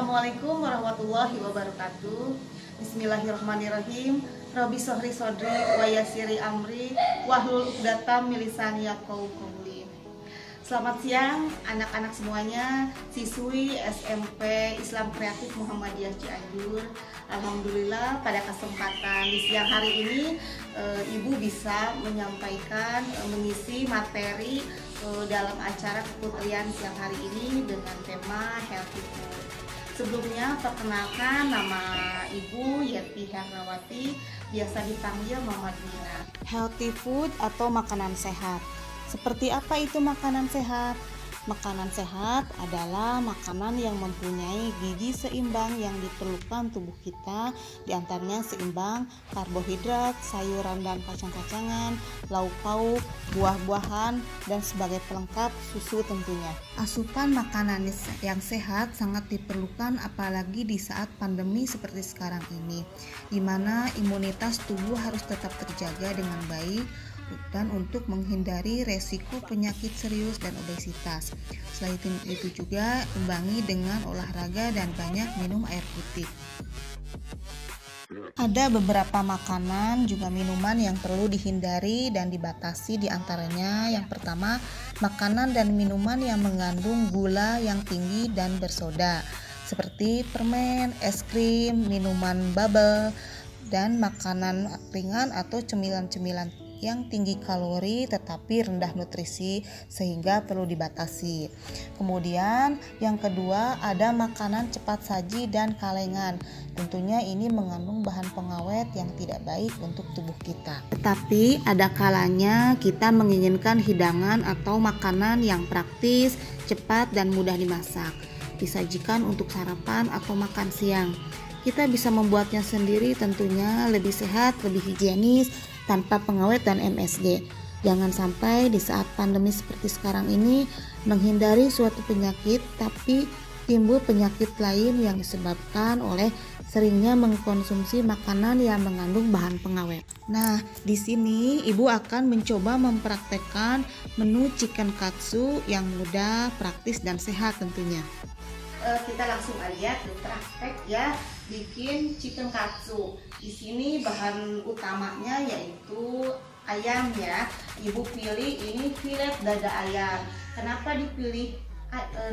Assalamualaikum warahmatullahi wabarakatuh. Bismillahirrahmanirrahim. Rabbi sholli sodri wa yassiri amri wahlul 'uqdatam min lisani yafqahu qawli. Selamat siang anak-anak semuanya, siswi SMP Islam Kreatif Muhammadiyah Cianjur. Alhamdulillah pada kesempatan di siang hari ini Ibu bisa menyampaikan mengisi materi dalam acara keputrian siang hari ini dengan tema healthy food. Sebelumnya perkenalkan, nama Ibu Yeti Hernawati, biasa dipanggil Mama Dina. Healthy food atau makanan sehat. Seperti apa itu makanan sehat? Makanan sehat adalah makanan yang mempunyai gizi seimbang yang diperlukan tubuh kita, diantaranya seimbang karbohidrat, sayuran dan kacang-kacangan, lauk pauk, buah-buahan, dan sebagai pelengkap susu tentunya. Asupan makanan yang sehat sangat diperlukan apalagi di saat pandemi seperti sekarang ini, di mana imunitas tubuh harus tetap terjaga dengan baik dan untuk menghindari resiko penyakit serius dan obesitas. Selain itu juga imbangi dengan olahraga dan banyak minum air putih. Ada beberapa makanan juga minuman yang perlu dihindari dan dibatasi, diantaranya yang pertama, makanan dan minuman yang mengandung gula yang tinggi dan bersoda seperti permen, es krim, minuman bubble, dan makanan ringan atau cemilan-cemilan yang tinggi kalori tetapi rendah nutrisi sehingga perlu dibatasi. Kemudian yang kedua ada makanan cepat saji dan kalengan. Tentunya ini mengandung bahan pengawet yang tidak baik untuk tubuh kita. Tetapi ada kalanya kita menginginkan hidangan atau makanan yang praktis, cepat dan mudah dimasak. Disajikan untuk sarapan atau makan siang. Kita bisa membuatnya sendiri, tentunya lebih sehat, lebih higienis, tanpa pengawet dan MSG. Jangan sampai di saat pandemi seperti sekarang ini menghindari suatu penyakit tapi timbul penyakit lain yang disebabkan oleh seringnya mengkonsumsi makanan yang mengandung bahan pengawet. Nah, di sini Ibu akan mencoba mempraktekkan menu chicken katsu yang mudah, praktis dan sehat tentunya. Kita langsung aja ke praktek ya, bikin chicken katsu. Di sini bahan utamanya yaitu ayam ya. Ibu pilih ini filet dada ayam. Kenapa dipilih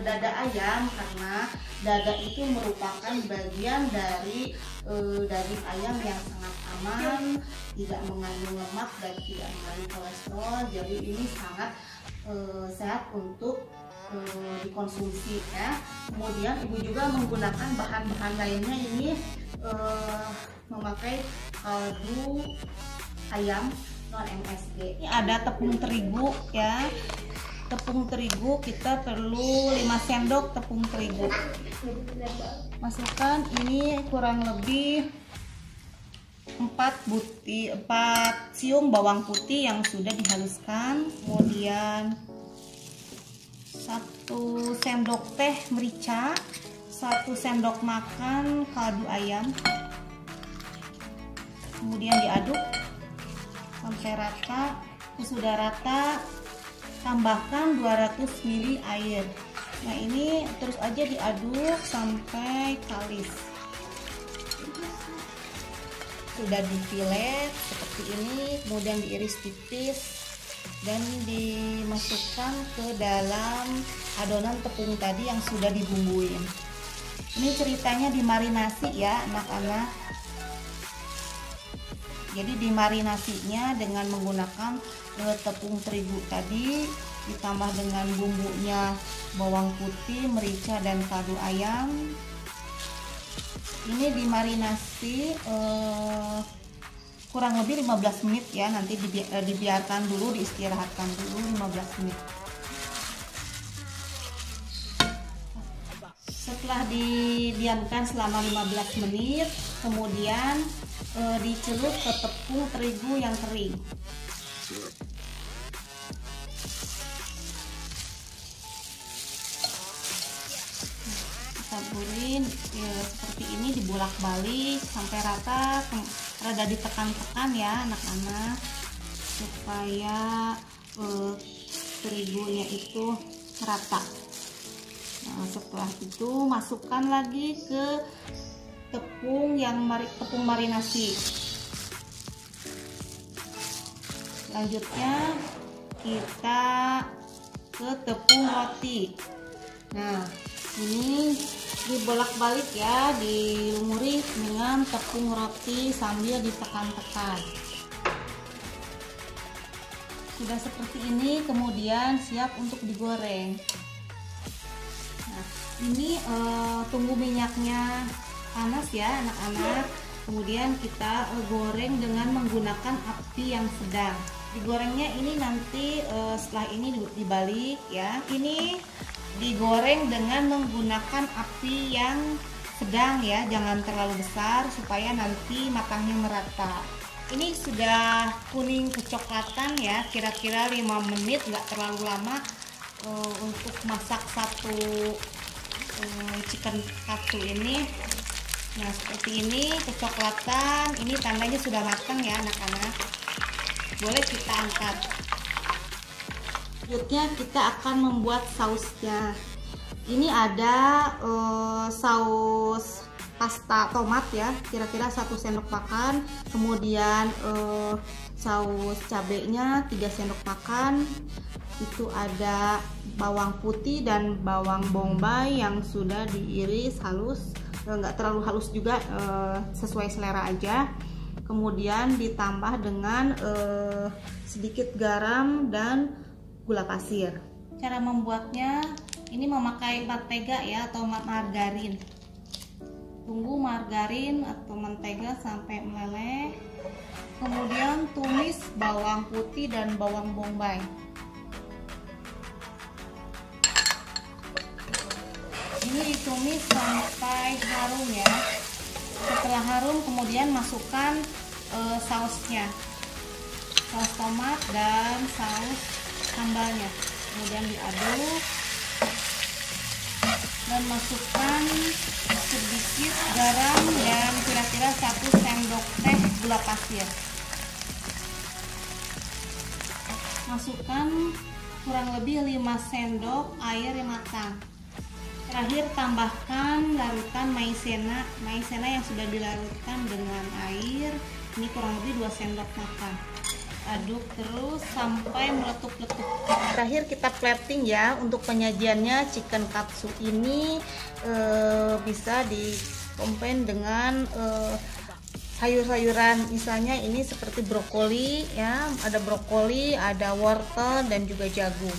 dada ayam? Karena dada itu merupakan bagian dari daging ayam yang sangat aman, tidak mengandung lemak dan tidak mengandung kolesterol. Jadi ini sangat sehat untuk dikonsumsi ya. Kemudian Ibu juga menggunakan bahan-bahan lainnya, ini memakai kaldu ayam non MSG. Ini ada tepung terigu ya. Tepung terigu kita perlu 5 sendok tepung terigu. Masukkan ini kurang lebih 4 siung bawang putih yang sudah dihaluskan. Kemudian 1 sendok teh merica, 1 sendok makan kaldu ayam. Kemudian diaduk sampai rata. Sudah rata, tambahkan 200 ml air. Nah, ini terus aja diaduk sampai kalis. Sudah difilet seperti ini, kemudian diiris tipis dan dimasukkan ke dalam adonan tepung tadi yang sudah dibumbuin. Ini ceritanya dimarinasi ya anak-anak. Jadi dimarinasinya dengan menggunakan tepung terigu tadi, ditambah dengan bumbunya bawang putih, merica dan kaldu ayam. Ini dimarinasi kurang lebih 15 menit ya, nanti dibiarkan dulu, diistirahatkan dulu 15 menit. Setelah didiamkan selama 15 menit, kemudian dicelup ke tepung terigu yang kering. Taburin ya, seperti ini, dibolak-balik sampai rata, rada ditekan-tekan ya anak-anak supaya terigunya itu rata. Nah, setelah itu masukkan lagi ke tepung marinasi. Selanjutnya kita ke tepung roti. Nah, ini dibolak-balik ya, dilumuri dengan tepung roti sambil ditekan-tekan. Sudah seperti ini, kemudian siap untuk digoreng. Nah, ini tunggu minyaknya panas ya anak-anak. Kemudian kita goreng dengan menggunakan api yang sedang. Digorengnya ini nanti setelah ini dibalik ya. Ini digoreng dengan menggunakan api yang sedang ya, jangan terlalu besar supaya nanti matangnya merata. Ini sudah kuning kecoklatan ya, kira-kira 5 menit, nggak terlalu lama untuk masak satu chicken katsu ini. Nah, seperti ini kecoklatan, ini tandanya sudah matang ya anak-anak. Boleh kita angkat. Selanjutnya kita akan membuat sausnya. Ini ada saus pasta tomat ya, kira-kira 1 sendok makan. Kemudian saus cabenya 3 sendok makan. Itu ada bawang putih dan bawang bombay yang sudah diiris halus, nggak terlalu halus juga, sesuai selera aja. Kemudian ditambah dengan sedikit garam dan gula pasir. Cara membuatnya ini memakai mentega ya atau margarin. Tunggu margarin atau mentega sampai meleleh. Kemudian tumis bawang putih dan bawang bombay. Ini ditumis sampai harum ya. Setelah harum kemudian masukkan sausnya, saus tomat dan saus sambalnya. Kemudian diaduk dan masukkan sedikit garam dan kira-kira 1 sendok teh gula pasir. Masukkan kurang lebih 5 sendok air yang matang. Terakhir tambahkan larutan maizena yang sudah dilarutkan dengan air. Ini kurang lebih 2 sendok makan. Aduk terus sampai meletup-letup. Terakhir kita plating ya. Untuk penyajiannya chicken katsu ini bisa dikombin dengan sayur-sayuran. Misalnya ini seperti brokoli ya, ada brokoli, ada wortel dan juga jagung.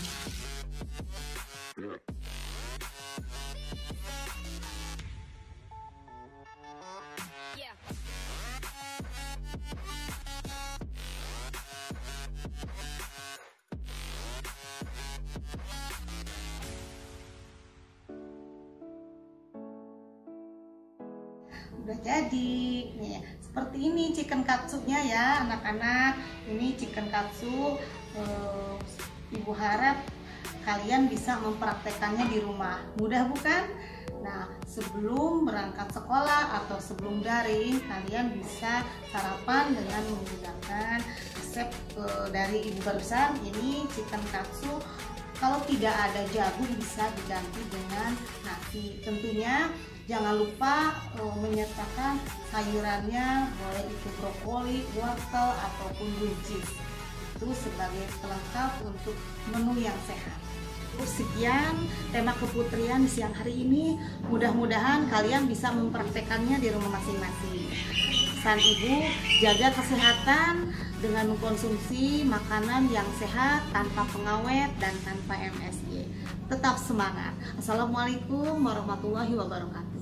Udah jadi nih, seperti ini chicken katsunya ya anak-anak. Ini chicken katsu, ibu harap kalian bisa mempraktekannya di rumah. Mudah bukan? Nah, sebelum berangkat sekolah atau sebelum daring, kalian bisa sarapan dengan menggunakan resep dari ibu besar. Ini chicken katsu. Kalau tidak ada jagung bisa diganti dengan nasi. Tentunya jangan lupa menyertakan sayurannya, boleh itu brokoli, wortel ataupun buncis. Itu sebagai pelengkap untuk menu yang sehat. Sekian tema keputrian di siang hari ini. Mudah-mudahan kalian bisa mempraktekannya di rumah masing-masing. Pesan ibu, jaga kesehatan dengan mengkonsumsi makanan yang sehat, tanpa pengawet dan tanpa MSG. Tetap semangat. Assalamualaikum warahmatullahi wabarakatuh.